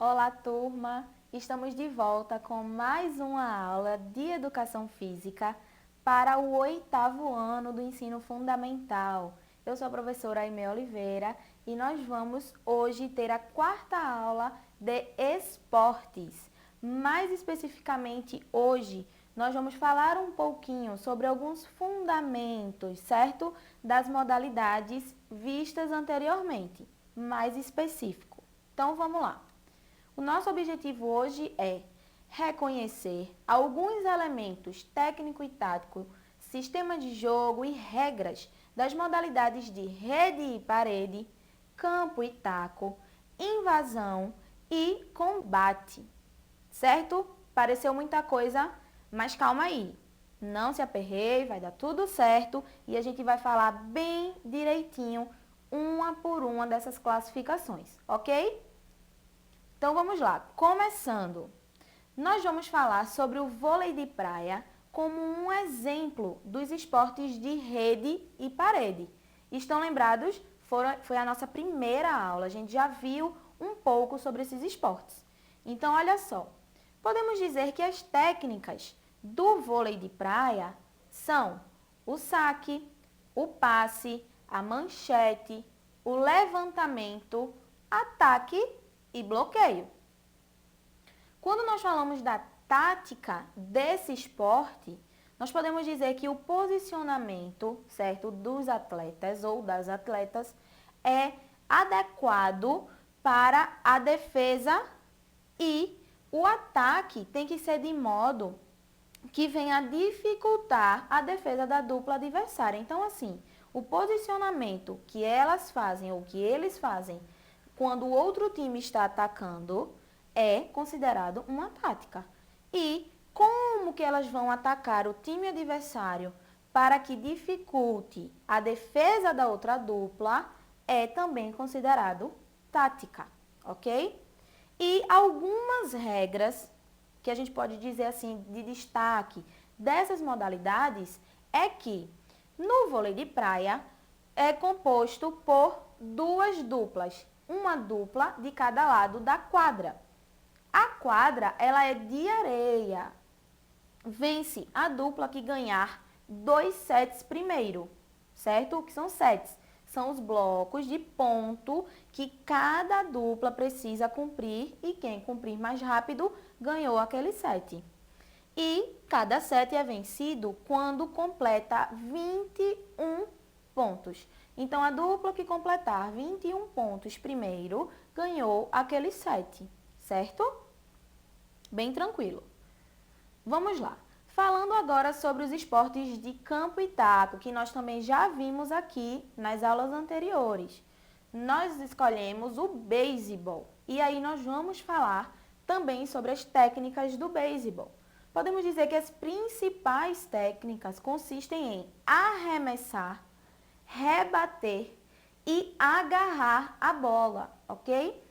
Olá, turma! Estamos de volta com mais uma aula de Educação Física para o 8º ano do ensino fundamental. Eu sou a professora Aimee Oliveira e nós vamos hoje ter a 4ª aula de esportes. Mais especificamente hoje, nós vamos falar um pouquinho sobre alguns fundamentos, certo? Das modalidades vistas anteriormente, mais específico. Então, vamos lá. O nosso objetivo hoje é reconhecer alguns elementos técnico e tático, sistema de jogo e regras das modalidades de rede e parede, campo e taco, invasão e combate. Certo? Pareceu muita coisa, mas calma aí. Não se aperreie, vai dar tudo certo e a gente vai falar bem direitinho, uma por uma dessas classificações, ok? Então vamos lá, começando. Nós vamos falar sobre o vôlei de praia como um exemplo dos esportes de rede e parede. Estão lembrados? Foi a nossa primeira aula, a gente já viu um pouco sobre esses esportes. Então olha só, podemos dizer que as técnicas do vôlei de praia são o saque, o passe, a manchete, o levantamento, ataque e bloqueio. Quando nós falamos da tática desse esporte, nós podemos dizer que o posicionamento, certo, dos atletas ou das atletas é adequado para a defesa e o ataque tem que ser de modo que venha dificultar a defesa da dupla adversária. Então, assim, o posicionamento que elas fazem ou que eles fazem quando o outro time está atacando é considerado uma tática. E como que elas vão atacar o time adversário para que dificulte a defesa da outra dupla é também considerado tática, ok? E algumas regras que a gente pode dizer assim de destaque dessas modalidades é que no vôlei de praia é composto por duas duplas, uma dupla de cada lado da quadra. A quadra, ela é de areia. Vence a dupla que ganhar 2 sets primeiro, certo? O que são sets? São os blocos de ponto que cada dupla precisa cumprir e quem cumprir mais rápido ganhou aquele set. E cada set é vencido quando completa 21 pontos. Então, a dupla que completar 21 pontos primeiro ganhou aquele set, certo? Bem tranquilo. Vamos lá. Falando agora sobre os esportes de campo e taco, que nós também já vimos aqui nas aulas anteriores. Nós escolhemos o beisebol e aí nós vamos falar também sobre as técnicas do beisebol. Podemos dizer que as principais técnicas consistem em arremessar, rebater e agarrar a bola, ok?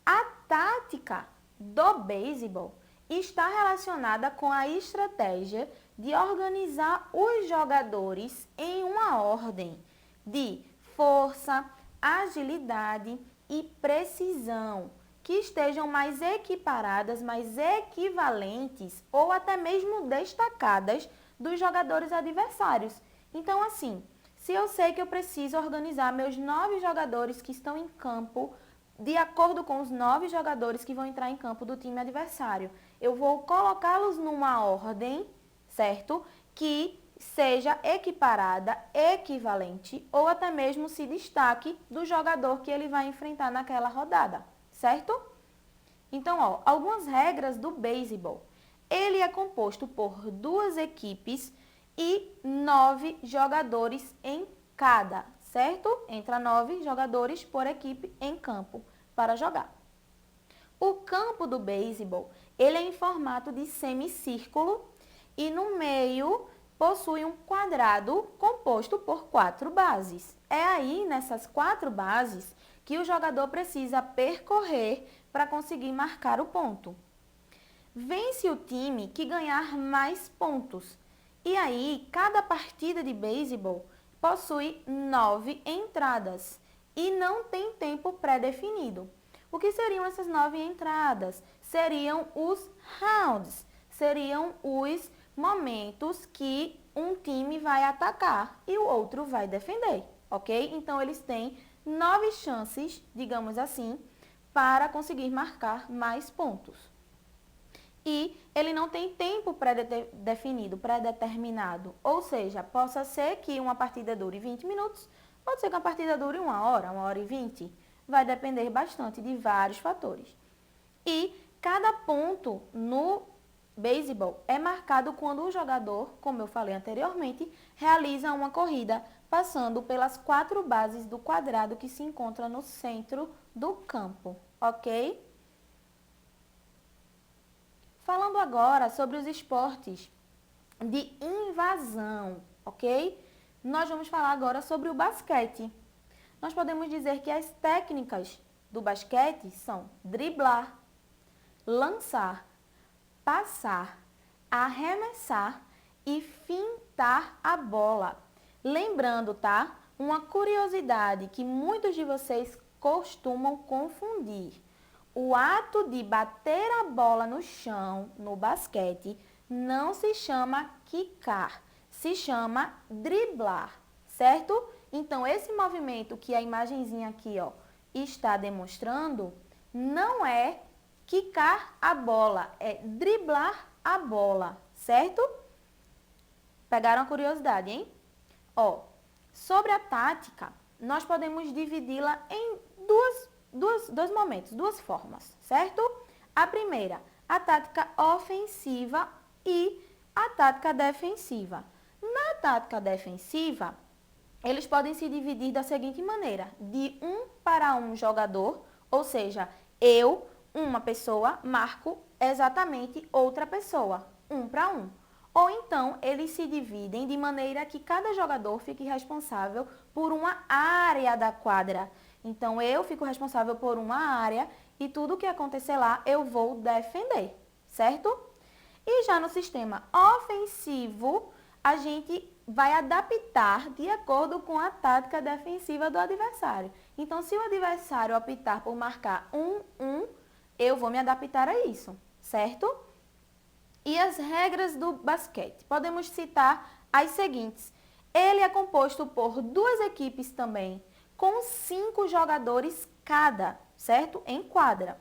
A tática do beisebol está relacionada com a estratégia de organizar os jogadores em uma ordem de força, agilidade e precisão, que estejam mais equiparadas, mais equivalentes ou até mesmo destacadas dos jogadores adversários. Então, assim, se eu sei que eu preciso organizar meus 9 jogadores que estão em campo de acordo com os 9 jogadores que vão entrar em campo do time adversário, eu vou colocá-los numa ordem, certo? Que seja equiparada, equivalente ou até mesmo se destaque do jogador que ele vai enfrentar naquela rodada, certo? Então, ó, algumas regras do beisebol. Ele é composto por 2 equipes e 9 jogadores em cada, certo? Entra 9 jogadores por equipe em campo para jogar. O campo do beisebol, ele é em formato de semicírculo e no meio possui um quadrado composto por 4 bases. É aí, nessas 4 bases, que o jogador precisa percorrer para conseguir marcar o ponto. Vence o time que ganhar mais pontos. E aí, cada partida de beisebol possui 9 entradas e não tem tempo pré-definido. O que seriam essas 9 entradas? Seriam os rounds, seriam os momentos que um time vai atacar e o outro vai defender, ok? Então, eles têm 9 chances, digamos assim, para conseguir marcar mais pontos. E ele não tem tempo pré-definido, pré-determinado. Ou seja, possa ser que uma partida dure 20 minutos, pode ser que uma partida dure 1 hora e 20. Vai depender bastante de vários fatores. E cada ponto no beisebol é marcado quando o jogador, como eu falei anteriormente, realiza uma corrida passando pelas 4 bases do quadrado que se encontra no centro do campo, ok? Falando agora sobre os esportes de invasão, ok? Nós vamos falar agora sobre o basquete. Nós podemos dizer que as técnicas do basquete são driblar, lançar, passar, arremessar e fintar a bola. Lembrando, tá? Uma curiosidade que muitos de vocês costumam confundir. O ato de bater a bola no chão, no basquete, não se chama quicar, se chama driblar, certo? Então, esse movimento que a imagenzinha aqui, ó, está demonstrando, não é quicar a bola, é driblar a bola, certo? Pegaram a curiosidade, hein? Ó, sobre a tática, nós podemos dividi-la em dois momentos, duas formas, certo? A primeira, a tática ofensiva e a tática defensiva. Na tática defensiva, eles podem se dividir da seguinte maneira, de 1 para 1 jogador, ou seja, eu, uma pessoa, marco exatamente outra pessoa, 1 para 1. Ou então, eles se dividem de maneira que cada jogador fique responsável por uma área da quadra. Então, eu fico responsável por uma área e tudo que acontecer lá eu vou defender, certo? E já no sistema ofensivo, a gente vai adaptar de acordo com a tática defensiva do adversário. Então, se o adversário optar por marcar 1-1, eu vou me adaptar a isso, certo? E as regras do basquete? Podemos citar as seguintes. Ele é composto por 2 equipes também, com 5 jogadores cada, certo? Em quadra.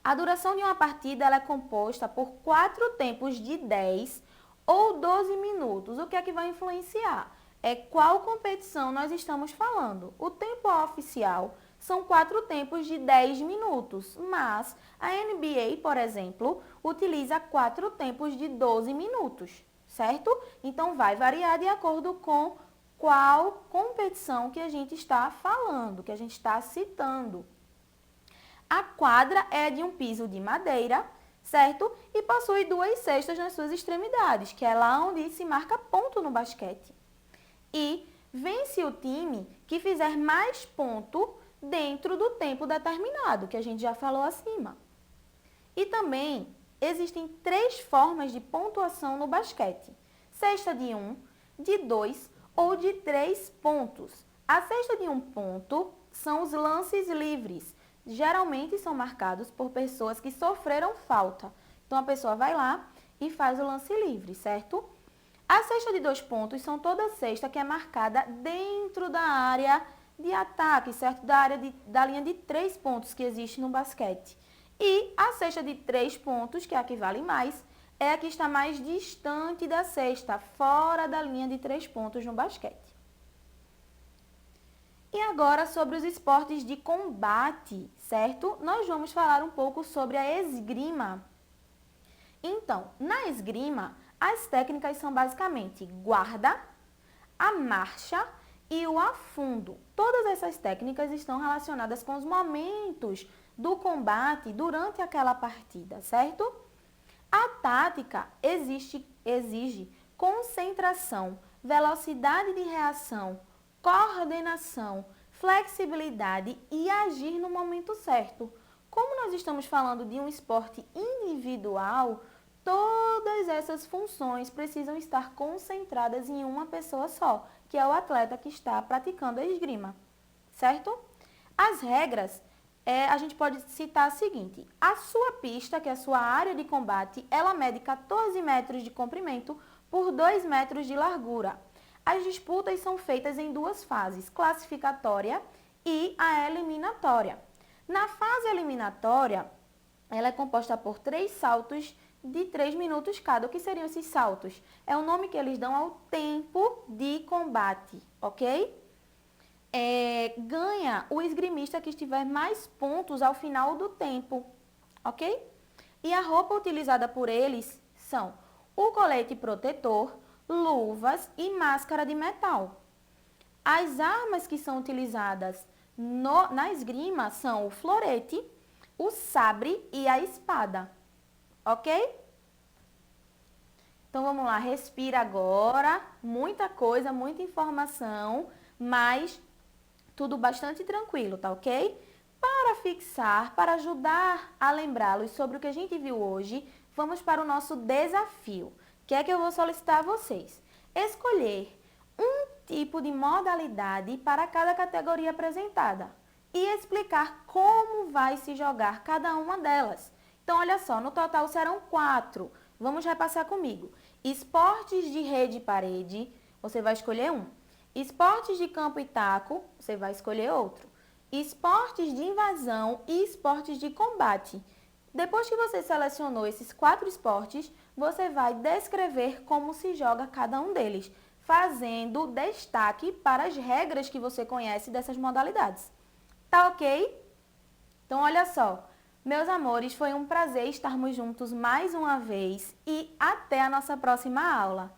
A duração de uma partida ela é composta por 4 tempos de 10 ou 12 minutos. O que é que vai influenciar? É qual competição nós estamos falando. O tempo oficial são 4 tempos de 10 minutos, mas a NBA, por exemplo, utiliza 4 tempos de 12 minutos, certo? Então, vai variar de acordo com qual competição que a gente está falando, que a gente está citando. A quadra é de um piso de madeira, certo? E possui 2 cestas nas suas extremidades, que é lá onde se marca ponto no basquete. E vence o time que fizer mais ponto dentro do tempo determinado, que a gente já falou acima. E também existem 3 formas de pontuação no basquete. Cesta de 1, de 2 ou de 3 pontos. A cesta de 1 ponto são os lances livres. Geralmente são marcados por pessoas que sofreram falta. Então, a pessoa vai lá e faz o lance livre, certo? A cesta de 2 pontos são toda cesta que é marcada dentro da área de ataque, certo? Da linha de 3 pontos que existe no basquete. E a cesta de 3 pontos, que é a que vale mais, é a que está mais distante da cesta, fora da linha de 3 pontos no basquete. E agora sobre os esportes de combate, certo? Nós vamos falar um pouco sobre a esgrima. Então, na esgrima, as técnicas são basicamente guarda, a marcha e o afundo. Todas essas técnicas estão relacionadas com os momentos do combate durante aquela partida, certo? A tática exige concentração, velocidade de reação, coordenação, flexibilidade e agir no momento certo. Como nós estamos falando de um esporte individual, todas essas funções precisam estar concentradas em uma pessoa só, que é o atleta que está praticando a esgrima, certo? As regras a gente pode citar o seguinte: a sua pista, que é a sua área de combate, ela mede 14 metros de comprimento por 2 metros de largura. As disputas são feitas em duas fases, classificatória e a eliminatória. Na fase eliminatória, ela é composta por 3 saltos de 3 minutos cada. O que seriam esses saltos? É o nome que eles dão ao tempo de combate, ok? Ganha o esgrimista que estiver mais pontos ao final do tempo, ok? E a roupa utilizada por eles são o colete protetor, luvas e máscara de metal. As armas que são utilizadas na esgrima são o florete, o sabre e a espada, ok? Então vamos lá, respira agora, muita coisa, muita informação, mas tudo bastante tranquilo, tá ok? Para fixar, para ajudar a lembrá-los sobre o que a gente viu hoje, vamos para o nosso desafio. O que é que eu vou solicitar a vocês? Escolher um tipo de modalidade para cada categoria apresentada e explicar como vai se jogar cada uma delas. Então, olha só, no total serão 4. Vamos repassar comigo. Esportes de rede e parede, você vai escolher um. Esportes de campo e taco, você vai escolher outro. Esportes de invasão e esportes de combate. Depois que você selecionou esses 4 esportes, você vai descrever como se joga cada um deles, fazendo destaque para as regras que você conhece dessas modalidades. Tá ok? Então, olha só. Meus amores, foi um prazer estarmos juntos mais uma vez e até a nossa próxima aula.